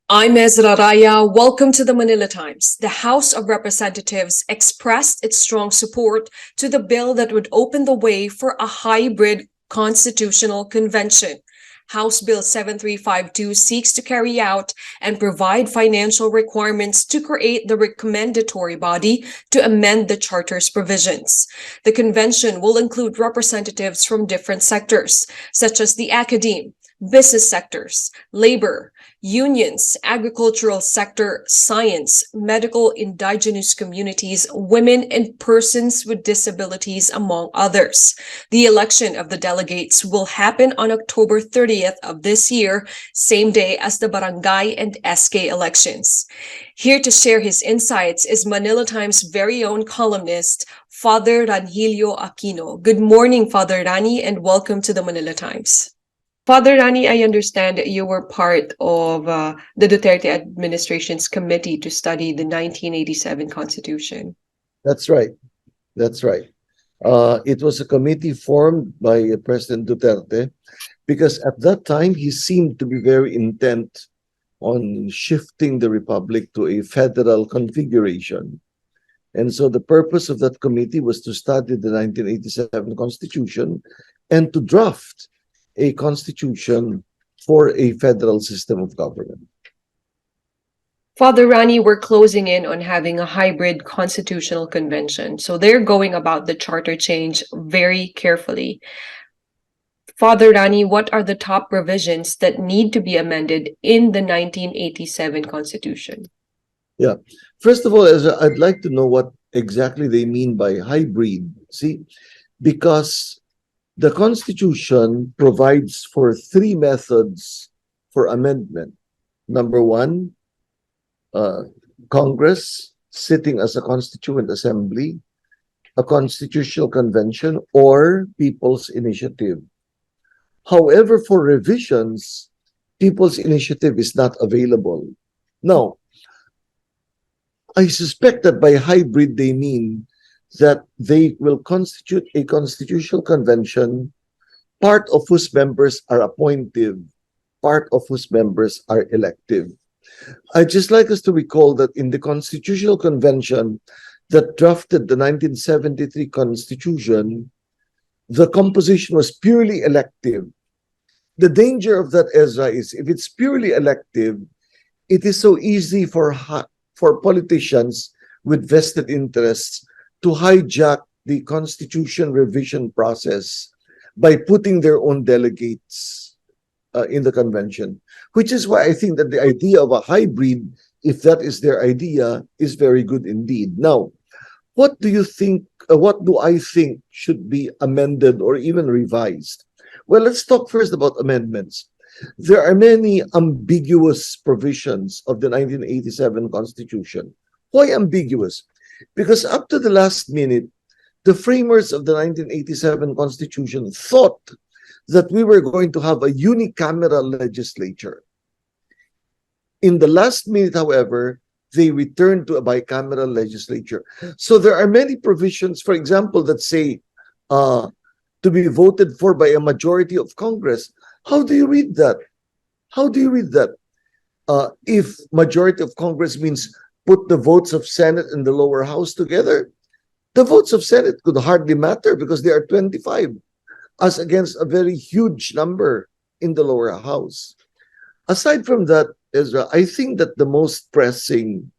I'm EZRAH. Welcome to the Manila Times. The House of Representatives expressed its strong support to the bill that would open the way for a hybrid constitutional convention. House Bill 7352 seeks to carry out and provide financial requirements to create the recommendatory body to amend the Charter's provisions. The convention will include representatives from different sectors, such as the academe, business sectors, labor, unions, agricultural sector, science, medical, indigenous communities, women, and persons with disabilities, among others. The election of the delegates will happen on October 30th of this year, same day as the barangay and SK elections. Here to share his insights is Manila Times' very own columnist, Father Ranhilio Aquino. Good morning, Father Rani, and welcome to the Manila Times. Father Rani, I understand you were part of the Duterte administration's committee to study the 1987 Constitution. That's right. That's right. It was a committee formed by President Duterte because at that time he seemed to be very intent on shifting the republic to a federal configuration. And so the purpose of that committee was to study the 1987 Constitution and to draft a constitution for a federal system of government. Father Rani, we're closing in on having a hybrid constitutional convention. So they're going about the charter change very carefully. Father Rani, what are the top provisions that need to be amended in the 1987 Constitution? Yeah. First of all, I'd like to know what exactly they mean by hybrid. See, because the Constitution provides for three methods for amendment. Number one, Congress sitting as a constituent assembly, a constitutional convention, or people's initiative. However, for revisions, people's initiative is not available. Now, I suspect that by hybrid they mean that they will constitute a constitutional convention, part of whose members are appointive, part of whose members are elective. I'd just like us to recall that in the Constitutional Convention that drafted the 1973 Constitution, the composition was purely elective. The danger of that, EZRAH, is if it's purely elective, it is so easy for politicians with vested interests to hijack the constitution revision process by putting their own delegates in the convention, which is why I think that the idea of a hybrid, if that is their idea, is very good indeed. Now, what do you think, what do I think should be amended or even revised? Well, let's talk first about amendments. There are many ambiguous provisions of the 1987 Constitution. Why ambiguous? Because up to the last minute, the framers of the 1987 Constitution thought that we were going to have a unicameral legislature. In the last minute, however, they returned to a bicameral legislature. So there are many provisions, for example, that say to be voted for by a majority of Congress. How do you read that? How do you read that? If majority of Congress means put the votes of Senate and the lower house together, the votes of Senate could hardly matter because they are 25, as against a very huge number in the lower house. Aside from that, EZRAH, I think that the most pressing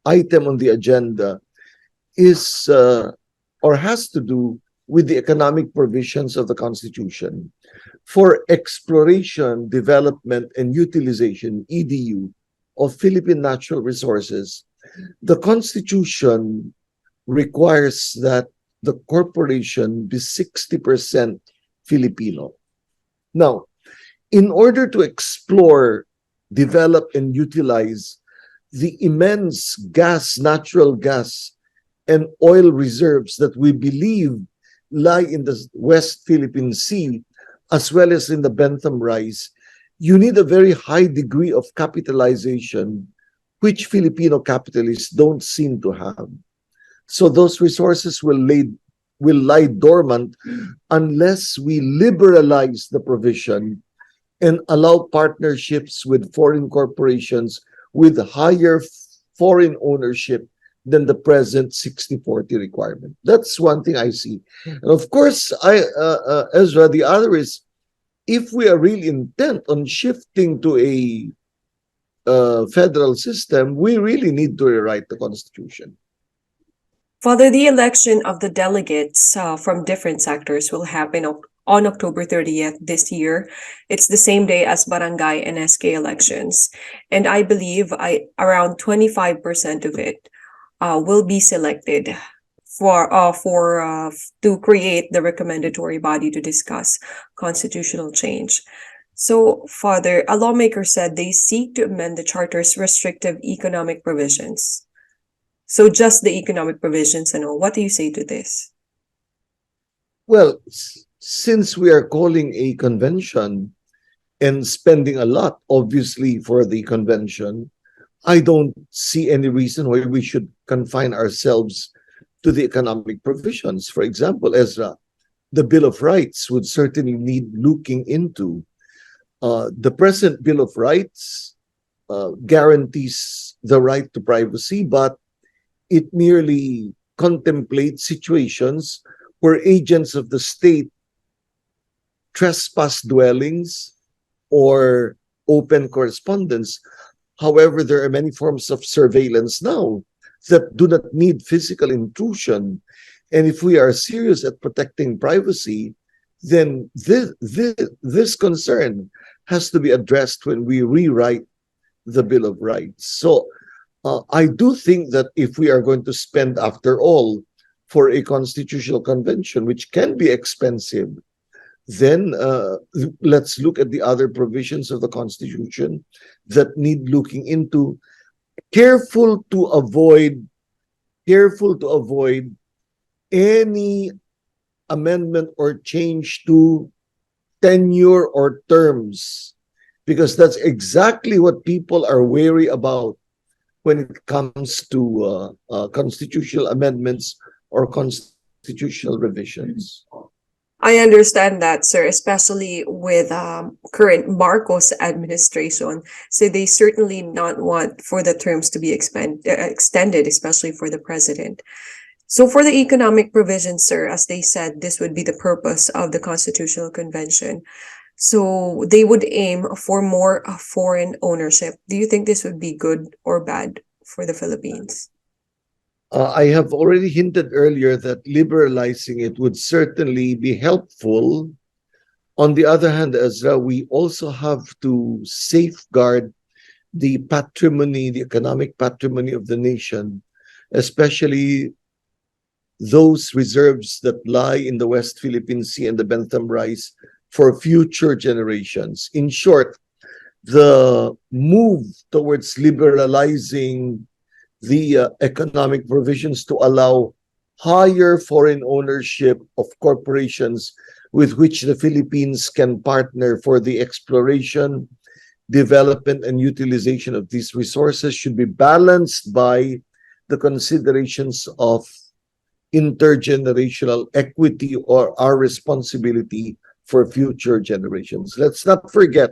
item on the agenda is or has to do with the economic provisions of the Constitution for exploration, development, and utilization, EDU, of Philippine natural resources. The Constitution requires that the corporation be 60% Filipino. Now, in order to explore, develop, and utilize the immense gas, natural gas, and oil reserves that we believe lie in the West Philippine Sea, as well as in the Bentham Rise, you need a very high degree of capitalization, which Filipino capitalists don't seem to have. So those resources will lie dormant unless we liberalize the provision and allow partnerships with foreign corporations with higher foreign ownership than the present 60-40 requirement. That's one thing I see. And of course, Ezra, the other is, if we are really intent on shifting to a federal system, we really need to rewrite the Constitution. Father, the election of the delegates from different sectors will happen on October 30th this year. It's the same day as barangay and SK elections. And I believe around 25% of it will be selected to create the recommendatory body to discuss constitutional change. So, Father, a lawmaker said they seek to amend the charter's restrictive economic provisions. So just the economic provisions and all. What do you say to this? Well, since we are calling a convention and spending a lot, obviously, for the convention, I don't see any reason why we should confine ourselves to the economic provisions. For example, Ezra, the Bill of Rights would certainly need looking into. The present Bill of Rights guarantees the right to privacy, but it merely contemplates situations where agents of the state trespass dwellings or open correspondence. However, there are many forms of surveillance now that do not need physical intrusion. And if we are serious at protecting privacy, then this concern has to be addressed when we rewrite the Bill of Rights. So I do think that if we are going to spend, after all, for a constitutional convention, which can be expensive, then let's look at the other provisions of the Constitution that need looking into, careful to avoid any amendment or change to tenure or terms, because that's exactly what people are wary about when it comes to constitutional amendments or constitutional revisions. I understand that, sir, especially with current Marcos administration. So they certainly not want for the terms to be extended, especially for the president. So for the economic provisions, sir, as they said, this would be the purpose of the Constitutional Convention. So they would aim for more foreign ownership. Do you think this would be good or bad for the Philippines? I have already hinted earlier that liberalizing it would certainly be helpful. On the other hand, Ezra, we also have to safeguard the patrimony, the economic patrimony of the nation, especially those reserves that lie in the West Philippine Sea and the Bentham Rise for future generations. In short, the move towards liberalizing the economic provisions to allow higher foreign ownership of corporations with which the Philippines can partner for the exploration, development, and utilization of these resources should be balanced by the considerations of intergenerational equity or our responsibility for future generations. Let's not forget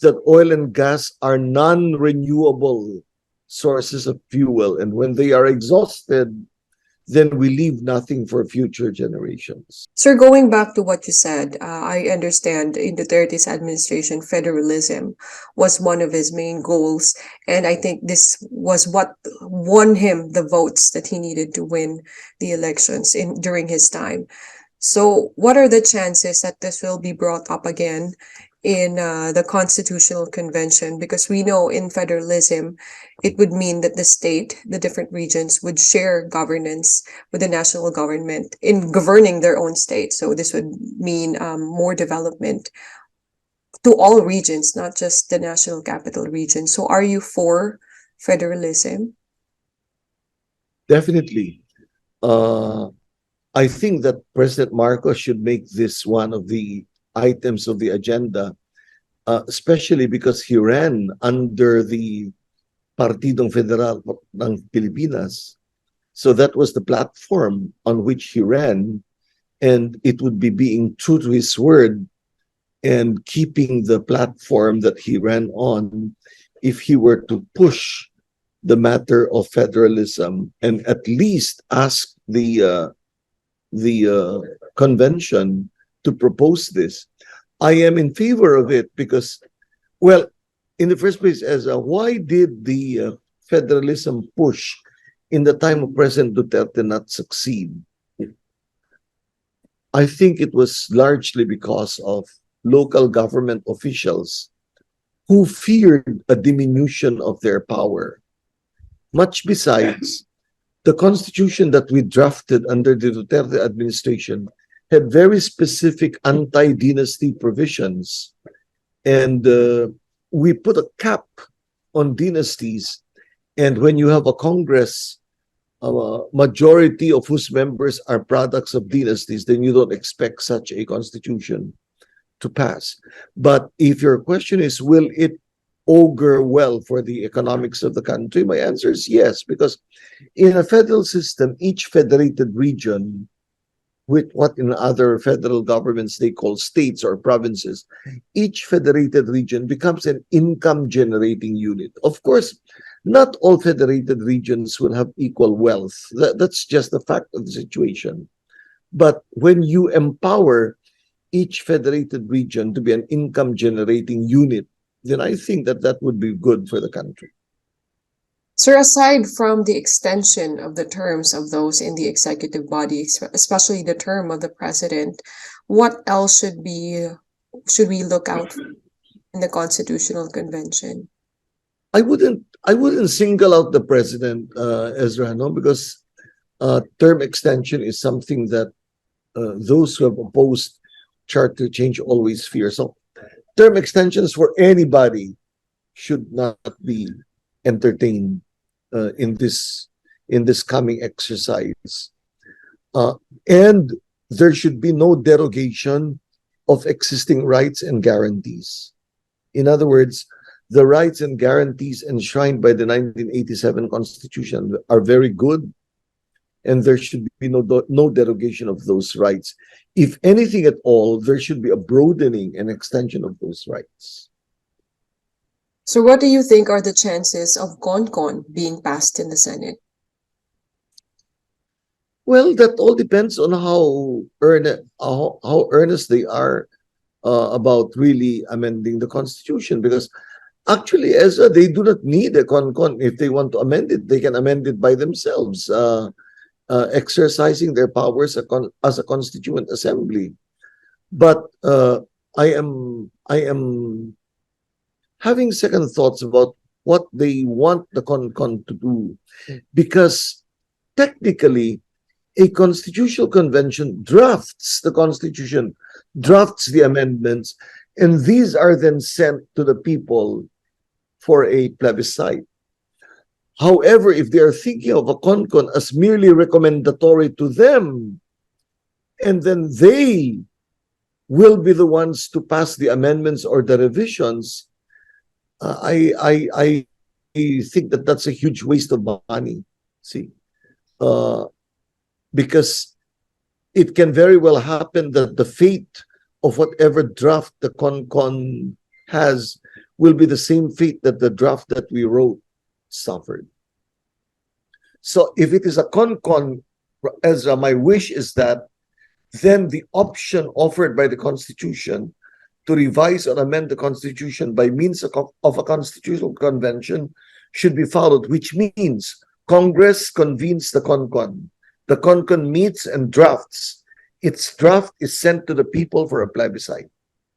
that oil and gas are non-renewable sources of fuel, and when they are exhausted, then we leave nothing for future generations. Sir, going back to what you said, I understand in Duterte's administration, federalism was one of his main goals. And I think this was what won him the votes that he needed to win the elections during his time. So what are the chances that this will be brought up again in the Constitutional Convention? Because we know in federalism, it would mean that the different regions would share governance with the national government in governing their own state. So this would mean more development to all regions, not just the national capital region. So are you for federalism? Definitely. I think that President Marcos should make this one of the items of the agenda, especially because he ran under the Partidong Federal ng Pilipinas. So that was the platform on which he ran, and it would be being true to his word and keeping the platform that he ran on if he were to push the matter of federalism and at least ask the convention to propose this. I am in favor of it because, well, in the first place, as why did the federalism push in the time of President Duterte not succeed? I think it was largely because of local government officials who feared a diminution of their power. Much besides, the constitution that we drafted under the Duterte administration had very specific anti-dynasty provisions. And we put a cap on dynasties. And when you have a Congress, a majority of whose members are products of dynasties, then you don't expect such a constitution to pass. But if your question is, will it augur well for the economics of the country? My answer is yes, because in a federal system, each federated region, with what in other federal governments they call states or provinces, each federated region becomes an income generating unit. Of course, not all federated regions will have equal wealth. That's just the fact of the situation. But when you empower each federated region to be an income generating unit, then I think that that would be good for the country. Sir, aside from the extension of the terms of those in the executive body, especially the term of the president, what else should we look out for in the Constitutional Convention? I wouldn't single out the president, EZRAH, no, because term extension is something that those who have opposed charter change always fear. So term extensions for anybody should not be entertained in this coming exercise. And there should be no derogation of existing rights and guarantees. In other words, the rights and guarantees enshrined by the 1987 Constitution are very good, and there should be no derogation of those rights. If anything at all, there should be a broadening and extension of those rights. So what do you think are the chances of CONCON being passed in the Senate? Well, that all depends on how earnest they are about really amending the Constitution, because actually, they do not need a CONCON. If they want to amend it, they can amend it by themselves, exercising their powers as a constituent assembly. But I am having second thoughts about what they want the CONCON to do, because technically, a constitutional convention drafts the Constitution, drafts the amendments, and these are then sent to the people for a plebiscite. However, if they are thinking of a CONCON as merely recommendatory to them, and then they will be the ones to pass the amendments or the revisions, I think that that's a huge waste of money. See, because it can very well happen that the fate of whatever draft the CONCON has will be the same fate that the draft that we wrote suffered. So if it is a CONCON, Ezra, my wish is that then the option offered by the Constitution to revise or amend the Constitution by means of a constitutional convention should be followed, which means Congress convenes the CONCON. The CONCON meets and drafts. Its draft is sent to the people for a plebiscite.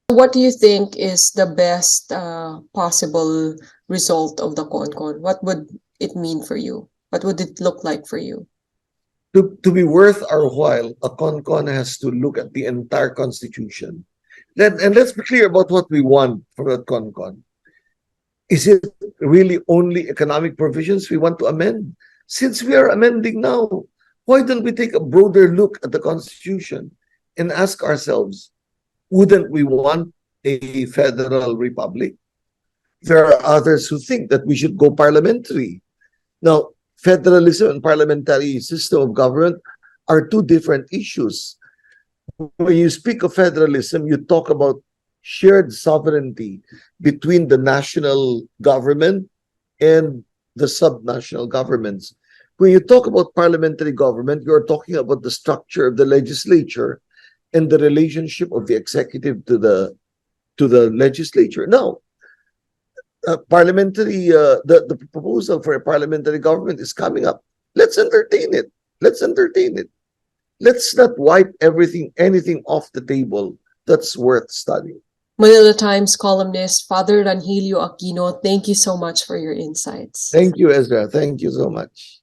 What do you think is the best possible result of the CONCON? What would it mean for you? What would it look like for you? To be worth our while, a CONCON has to look at the entire Constitution. And let's be clear about what we want from that CONCON. Is it really only economic provisions we want to amend? Since we are amending now, why don't we take a broader look at the Constitution and ask ourselves, wouldn't we want a federal republic? There are others who think that we should go parliamentary. Now, federalism and parliamentary system of government are two different issues. When you speak of federalism, you talk about shared sovereignty between the national government and the subnational governments. When you talk about parliamentary government, you're talking about the structure of the legislature and the relationship of the executive to the legislature. Now, the proposal for a parliamentary government is coming up. Let's entertain it. Let's entertain it. Let's not wipe anything off the table that's worth studying. Manila Times columnist Father Ranhilio Aquino, thank you so much for your insights. Thank you, Ezra. Thank you so much.